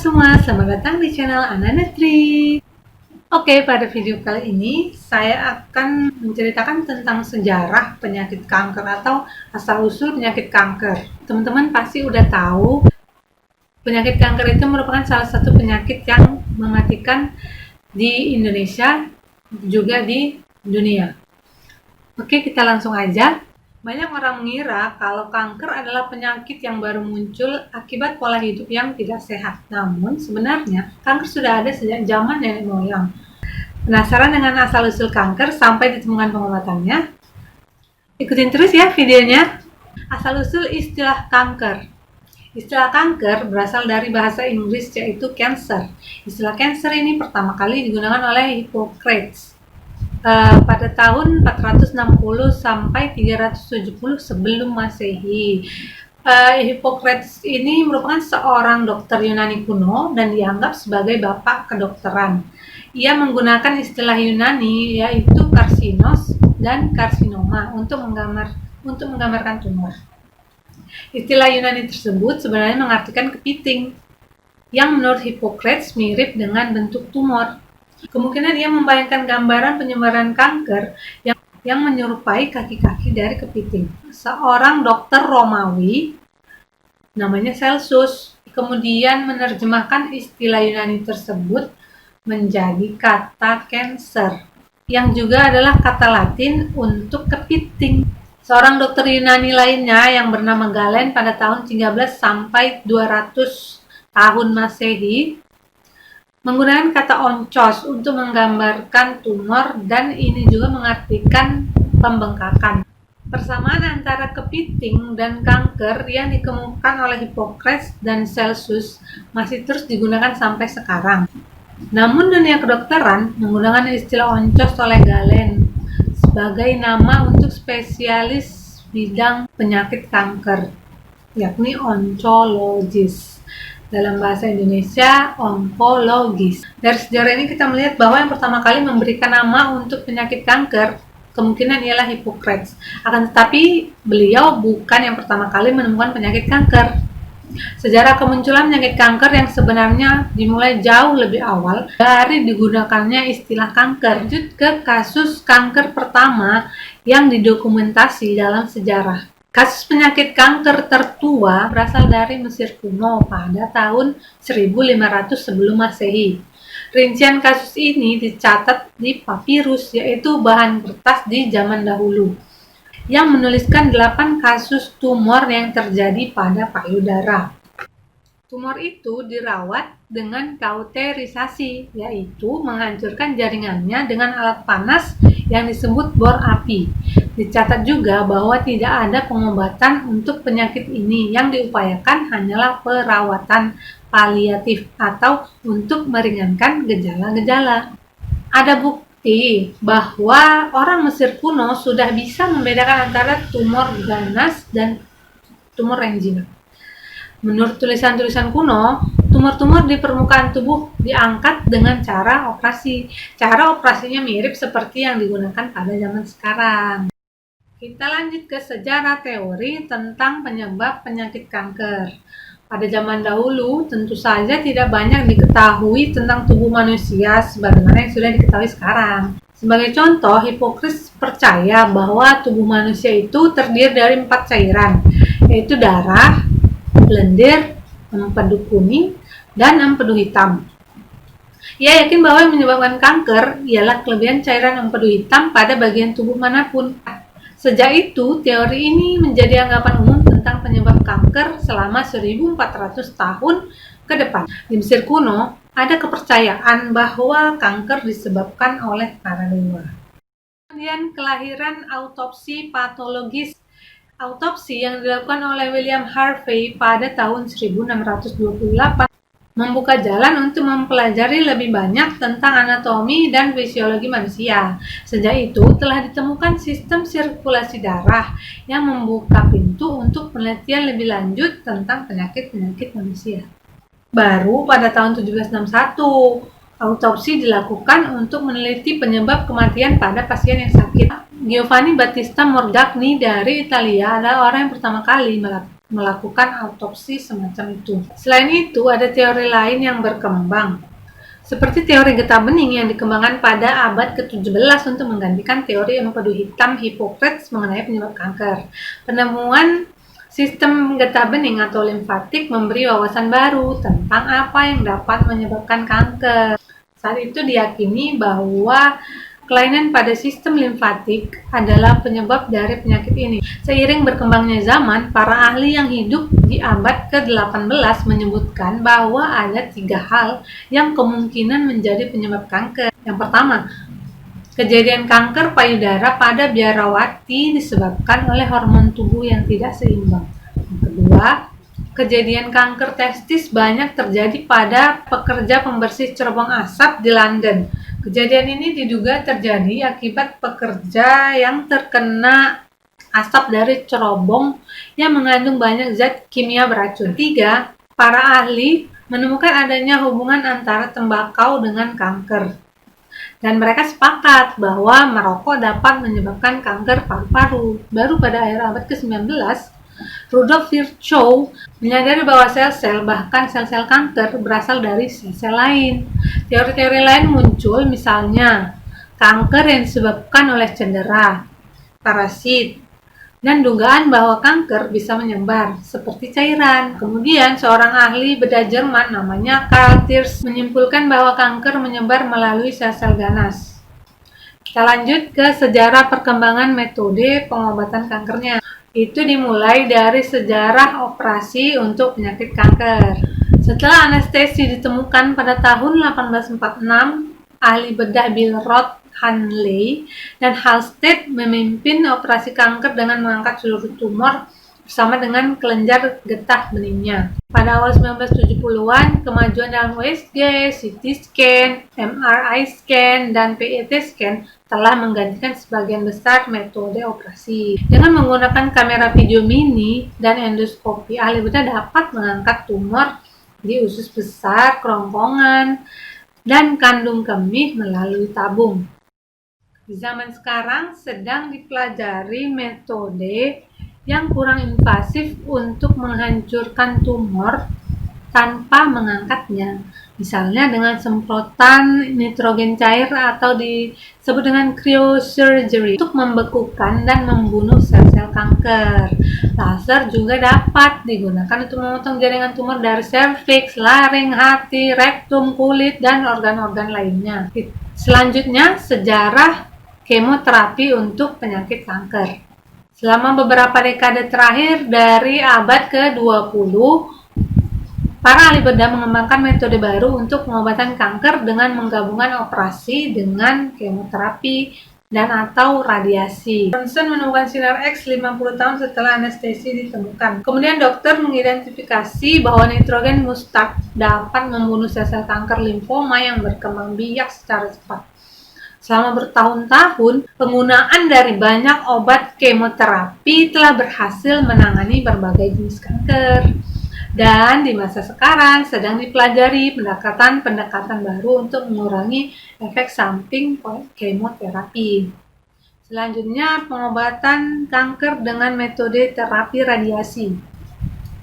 semua, selamat datang di channel Ananetri. Oke, pada video kali ini saya akan menceritakan tentang sejarah penyakit kanker atau asal-usul penyakit kanker. Teman-teman pasti udah tahu, penyakit kanker itu merupakan salah satu penyakit yang mematikan di Indonesia, juga di dunia. Oke, kita langsung aja. Banyak orang mengira kalau kanker adalah penyakit yang baru muncul akibat pola hidup yang tidak sehat. Namun sebenarnya kanker sudah ada sejak zaman nenek moyang. Penasaran dengan asal-usul kanker sampai ditemukan pengobatannya? Ikutin terus ya videonya. Asal-usul istilah kanker. Istilah kanker berasal dari bahasa Inggris yaitu cancer. Istilah cancer ini pertama kali digunakan oleh Hippocrates pada tahun 460 sampai 370 sebelum Masehi. Hippocrates ini merupakan seorang dokter Yunani kuno dan dianggap sebagai bapak kedokteran. Ia menggunakan istilah Yunani yaitu karsinos dan karsinoma untuk menggambarkan tumor. Istilah Yunani tersebut sebenarnya mengartikan kepiting, yang menurut Hippocrates mirip dengan bentuk tumor. Kemungkinan ia membayangkan gambaran penyebaran kanker yang menyerupai kaki-kaki dari kepiting. Seorang dokter Romawi namanya Celsus kemudian menerjemahkan istilah Yunani tersebut menjadi kata cancer, yang juga adalah kata Latin untuk kepiting. Seorang dokter Yunani lainnya yang bernama Galen pada tahun 13 sampai 200 tahun Masehi menggunakan kata oncos untuk menggambarkan tumor, dan ini juga mengartikan pembengkakan. Persamaan antara kepiting dan kanker yang dikemukakan oleh Hippocrates dan Celsus masih terus digunakan sampai sekarang. Namun dunia kedokteran menggunakan istilah oncos oleh Galen sebagai nama untuk spesialis bidang penyakit kanker, yakni oncologis. Dalam bahasa Indonesia, onkologis. Dari sejarah ini kita melihat bahwa yang pertama kali memberikan nama untuk penyakit kanker kemungkinan ialah Hippocrates. Akan tetapi beliau bukan yang pertama kali menemukan penyakit kanker. Sejarah kemunculan penyakit kanker yang sebenarnya dimulai jauh lebih awal dari digunakannya istilah kanker. Lanjut ke kasus kanker pertama yang didokumentasi dalam sejarah. Kasus penyakit kanker tertua berasal dari Mesir kuno pada tahun 1500 sebelum Masehi. Rincian kasus ini dicatat di papirus, yaitu bahan kertas di zaman dahulu, yang menuliskan 8 kasus tumor yang terjadi pada payudara. Tumor itu dirawat dengan kauterisasi, yaitu menghancurkan jaringannya dengan alat panas yang disebut bor api. Dicatat juga bahwa tidak ada pengobatan untuk penyakit ini, yang diupayakan hanyalah perawatan paliatif atau untuk meringankan gejala-gejala. Ada bukti bahwa orang Mesir kuno sudah bisa membedakan antara tumor ganas dan tumor yang jinak. Menurut tulisan-tulisan kuno, tumor-tumor di permukaan tubuh diangkat dengan cara operasi. Cara operasinya mirip seperti yang digunakan pada zaman sekarang. Kita lanjut ke sejarah teori tentang penyebab penyakit kanker. Pada zaman dahulu, tentu saja tidak banyak diketahui tentang tubuh manusia sebagaimana yang sudah diketahui sekarang. Sebagai contoh, Hippocrates percaya bahwa tubuh manusia itu terdiri dari 4 cairan, yaitu darah, lendir, empedu kuning, dan empedu hitam. Ia yakin bahwa yang menyebabkan kanker ialah kelebihan cairan empedu hitam pada bagian tubuh manapun. Sejak itu, teori ini menjadi anggapan umum tentang penyebab kanker selama 1400 tahun ke depan. Di Mesir kuno, ada kepercayaan bahwa kanker disebabkan oleh para dewa. Kemudian kelahiran autopsi patologis. Autopsi yang dilakukan oleh William Harvey pada tahun 1628 membuka jalan untuk mempelajari lebih banyak tentang anatomi dan fisiologi manusia. Sejak itu telah ditemukan sistem sirkulasi darah yang membuka pintu untuk penelitian lebih lanjut tentang penyakit-penyakit manusia. Baru pada tahun 1761, autopsi dilakukan untuk meneliti penyebab kematian pada pasien yang sakit. Giovanni Battista Morgagni dari Italia adalah orang yang pertama kali melakukan autopsi semacam itu. Selain itu, ada teori lain yang berkembang, seperti teori getah bening yang dikembangkan pada abad ke-17 untuk menggantikan teori empedu hitam Hippocrates mengenai penyebab kanker. Penemuan sistem getah bening atau limfatik memberi wawasan baru tentang apa yang dapat menyebabkan kanker. Saat itu diyakini bahwa kelainan pada sistem limfatik adalah penyebab dari penyakit ini. Seiring berkembangnya zaman, para ahli yang hidup di abad ke-18 menyebutkan bahwa ada 3 hal yang kemungkinan menjadi penyebab kanker. Yang pertama, kejadian kanker payudara pada biarawati disebabkan oleh hormon tubuh yang tidak seimbang. Yang kedua, kejadian kanker testis banyak terjadi pada pekerja pembersih cerobong asap di London. Kejadian ini diduga terjadi akibat pekerja yang terkena asap dari cerobong yang mengandung banyak zat kimia beracun. Ketiga, para ahli menemukan adanya hubungan antara tembakau dengan kanker. Dan mereka sepakat bahwa merokok dapat menyebabkan kanker paru-paru. Baru pada akhir abad ke-19, Rudolf Virchow menyadari bahwa sel-sel, bahkan sel-sel kanker, berasal dari sel-sel lain. Teori-teori lain muncul, misalnya kanker yang disebabkan oleh cedera, parasit, dan dugaan bahwa kanker bisa menyebar seperti cairan. Kemudian seorang ahli bedah Jerman namanya Karl Thiersch menyimpulkan bahwa kanker menyebar melalui sel-sel ganas. Kita lanjut ke sejarah perkembangan metode pengobatan kankernya. Itu dimulai dari sejarah operasi untuk penyakit kanker. Setelah anestesi ditemukan pada tahun 1846, ahli bedah Bill Roth, Hanley, dan Halsted memimpin operasi kanker dengan mengangkat seluruh tumor bersama dengan kelenjar getah beningnya. Pada awal 1970-an, kemajuan dalam USG, CT scan, MRI scan, dan PET scan telah menggantikan sebagian besar metode operasi. Dengan menggunakan kamera video mini dan endoskopi, ahli bedah dapat mengangkat tumor di usus besar, kerongkongan, dan kandung kemih melalui tabung. Di zaman sekarang sedang dipelajari metode yang kurang invasif untuk menghancurkan tumor tanpa mengangkatnya. Misalnya dengan semprotan nitrogen cair atau disebut dengan cryosurgery untuk membekukan dan membunuh sel-sel kanker. Laser juga dapat digunakan untuk memotong jaringan tumor dari serviks, laring, hati, rektum, kulit, dan organ-organ lainnya. Selanjutnya, sejarah kemoterapi untuk penyakit kanker. Selama beberapa dekade terakhir dari abad ke-20, para ahli bedah mengembangkan metode baru untuk pengobatan kanker dengan menggabungkan operasi dengan kemoterapi dan atau radiasi. Ronson menemukan sinar X 50 tahun setelah anestesi ditemukan. Kemudian dokter mengidentifikasi bahwa nitrogen mustat dapat membunuh sel-sel kanker limfoma yang berkembang biak secara cepat. Selama bertahun-tahun, penggunaan dari banyak obat kemoterapi telah berhasil menangani berbagai jenis kanker. Dan di masa sekarang sedang dipelajari pendekatan-pendekatan baru untuk mengurangi efek samping kemoterapi. Selanjutnya, pengobatan kanker dengan metode terapi radiasi.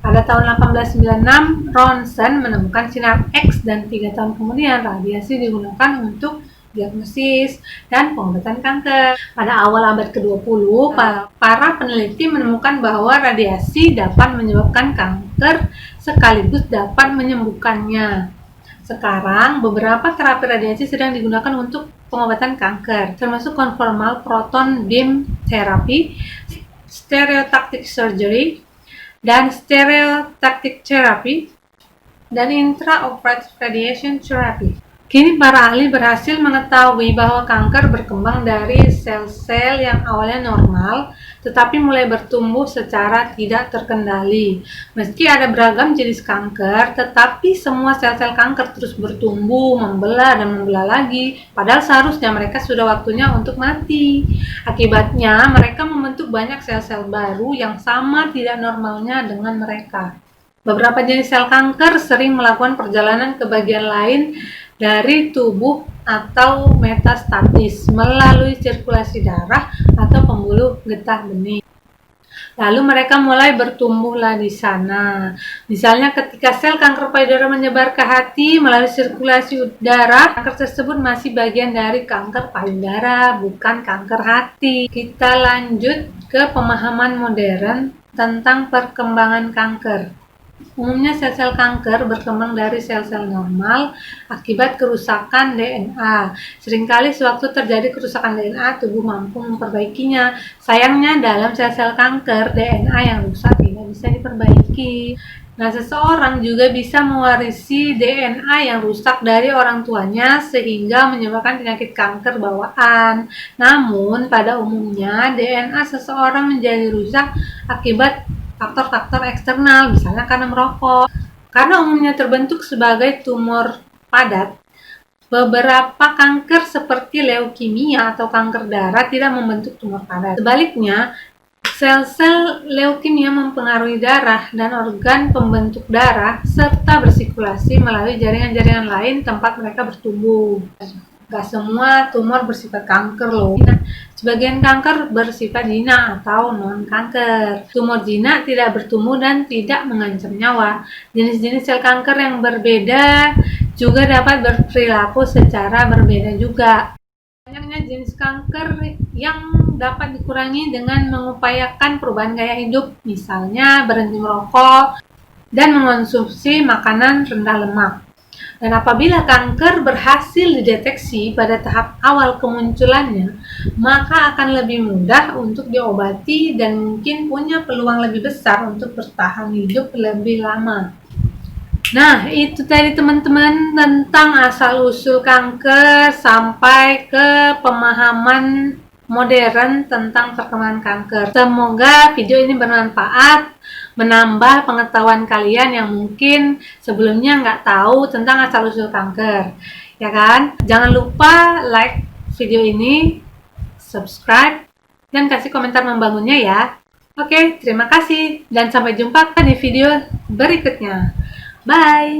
Pada tahun 1896, Ronson menemukan sinar X dan 3 tahun kemudian radiasi digunakan untuk diagnosis dan pengobatan kanker. Pada awal abad ke-20, para peneliti menemukan bahwa radiasi dapat menyebabkan kanker sekaligus dapat menyembuhkannya. Sekarang, beberapa terapi radiasi sedang digunakan untuk pengobatan kanker, termasuk conformal proton beam therapy, stereotactic surgery, dan stereotactic therapy, dan intraoperative radiation therapy. Kini para ahli berhasil mengetahui bahwa kanker berkembang dari sel-sel yang awalnya normal, tetapi mulai bertumbuh secara tidak terkendali. Meski ada beragam jenis kanker, tetapi semua sel-sel kanker terus bertumbuh, membelah dan membelah lagi, padahal seharusnya mereka sudah waktunya untuk mati. Akibatnya, mereka membentuk banyak sel-sel baru yang sama tidak normalnya dengan mereka. Beberapa jenis sel kanker sering melakukan perjalanan ke bagian lain dari tubuh atau metastasis melalui sirkulasi darah atau pembuluh getah bening. Lalu mereka mulai bertumbuhlah di sana. Misalnya ketika sel kanker payudara menyebar ke hati melalui sirkulasi udara, kanker tersebut masih bagian dari kanker payudara, bukan kanker hati. Kita lanjut ke pemahaman modern tentang perkembangan kanker. Umumnya sel-sel kanker berkembang dari sel-sel normal akibat kerusakan DNA. Seringkali sewaktu terjadi kerusakan DNA, tubuh mampu memperbaikinya. Sayangnya dalam sel-sel kanker, DNA yang rusak tidak bisa diperbaiki. Nah, seseorang juga bisa mewarisi DNA yang rusak dari orang tuanya sehingga menyebabkan penyakit kanker bawaan. Namun, pada umumnya DNA seseorang menjadi rusak akibat faktor-faktor eksternal, misalnya karena merokok. Karena umumnya terbentuk sebagai tumor padat, beberapa kanker seperti leukemia atau kanker darah tidak membentuk tumor padat. Sebaliknya, sel-sel leukemia mempengaruhi darah dan organ pembentuk darah serta bersirkulasi melalui jaringan-jaringan lain tempat mereka bertumbuh. Gak semua tumor bersifat kanker loh. Sebagian kanker bersifat jinak atau non-kanker. Tumor jinak tidak bertumbuh dan tidak mengancam nyawa. Jenis-jenis sel kanker yang berbeda juga dapat berperilaku secara berbeda juga. Banyaknya jenis kanker yang dapat dikurangi dengan mengupayakan perubahan gaya hidup, misalnya berhenti merokok dan mengonsumsi makanan rendah lemak. Dan apabila kanker berhasil dideteksi pada tahap awal kemunculannya, maka akan lebih mudah untuk diobati dan mungkin punya peluang lebih besar untuk bertahan hidup lebih lama. Nah, itu tadi teman-teman tentang asal-usul kanker sampai ke pemahaman modern tentang perkembangan kanker. Semoga video ini bermanfaat, menambah pengetahuan kalian yang mungkin sebelumnya nggak tahu tentang asal-usul kanker. Ya kan? Jangan lupa like video ini, subscribe, dan kasih komentar membangunnya ya. Oke, terima kasih, dan sampai jumpa di video berikutnya. Bye!